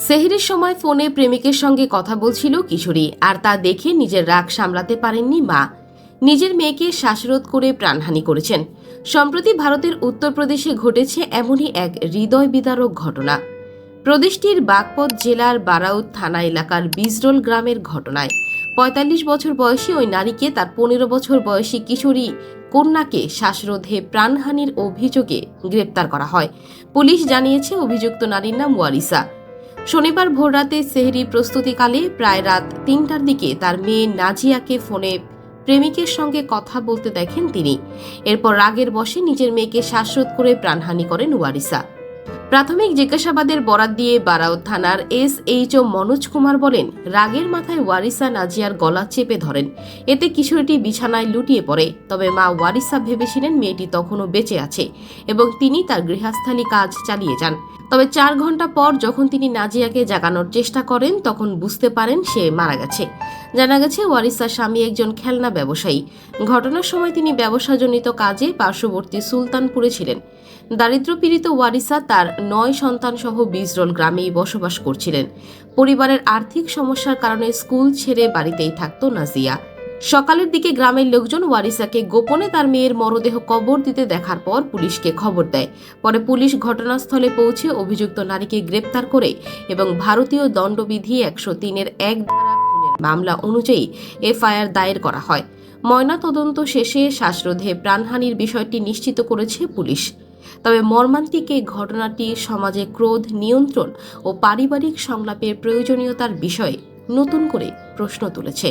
সেহরির সময় ফোনে প্রেমিকের সঙ্গে কথা বলছিল কিশোরী, আর তা দেখে নিজের রাগ সামলাতে পারেননি মা। নিজের মেয়েকে শ্বাসরোধ করে প্রাণহানি করেছেন। সম্প্রতি ভারতের উত্তরপ্রদেশে ঘটেছে এমনই এক হৃদয় বিদারক ঘটনা। প্রদেশটির বাগপত জেলার বারাউত থানা এলাকার বিজরোল গ্রামের ঘটনায় ৪৫ বছর বয়সী ওই নারীকে তার ১৫ বছর বয়সী কিশোরী কন্যাকে শ্বাসরোধে প্রাণহানির অভিযোগে গ্রেপ্তার করা হয়। পুলিশ জানিয়েছে অভিযুক্ত নারীর নাম ওয়ারিসা। শনিবার ভোররাতে সেহরি প্রস্তুতিকালে প্রায় রাত ৩টার দিকে তার মেয়ে নাজিয়াকে ফোনে প্রেমিকের সঙ্গে কথা বলতে দেখেন তিনি। এরপর রাগের বশে নিজের মেয়েকে শ্বাসরোধ করে প্রাণহানি করেন ওয়ারিসা। প্রাথমিক জিজ্ঞাসাবাদের বরাত দিয়ে বারাউত থানার SHO মনোজ কুমার বলেন, রাগের মাথায় ওয়ারিসা নাজিয়ার গলা চেপে ধরেন। এতে কিশোরীটি বিছানায় লুটিয়ে পড়ে। তবে মা ওয়ারিসা ভেবেছিলেন মেয়েটি তখনও বেঁচে আছে এবং তিনি তার গৃহস্থালী কাজ চালিয়ে যান। তবে ৪ ঘন্টা পর যখন তিনি নাজিয়াকে জাগানোর চেষ্টা করেন তখন বুঝতে পারেন সে মারা গেছে। জানা গেছে ওয়ারিসার স্বামী একজন খেলনা ব্যবসায়ী। ঘটনার সময় তিনি ব্যবসাজনিত কাজে পার্শ্ববর্তী সুলতানপুরে ছিলেন। দারিদ্র্যপীড়িত ওয়ারিসা তার ৯ সন্তান সহ বিজরোল গ্রামেই বসবাস করছিলেন। পরিবারের আর্থিক সমস্যার কারণে স্কুল ছেড়ে বাড়িতেই থাকত নাজিয়া। সকালের দিকে গ্রামের লোকজন ওয়ারিসাকে গোপনে তার মেয়ের মরদেহ কবর দিতে দেখার পর পুলিশকে খবর দেয়। পরে পুলিশ ঘটনাস্থলে পৌঁছে অভিযুক্ত নারীকে গ্রেপ্তার করে এবং ভারতীয় দণ্ডবিধি ১০৩-এর ১ ধারা খুনের মামলা অনুযায়ী FIR দায়ের করা হয়। ময়নাতদন্ত শেষে শ্বাসরোধে প্রাণহানির বিষয়টি নিশ্চিত করেছে পুলিশ। তবে মর্মান্তিক এই ঘটনাটি সমাজে ক্রোধ নিয়ন্ত্রণ ও পারিবারিক সংলাপের প্রয়োজনীয়তার বিষয়ে নতুন করে প্রশ্ন তুলেছে।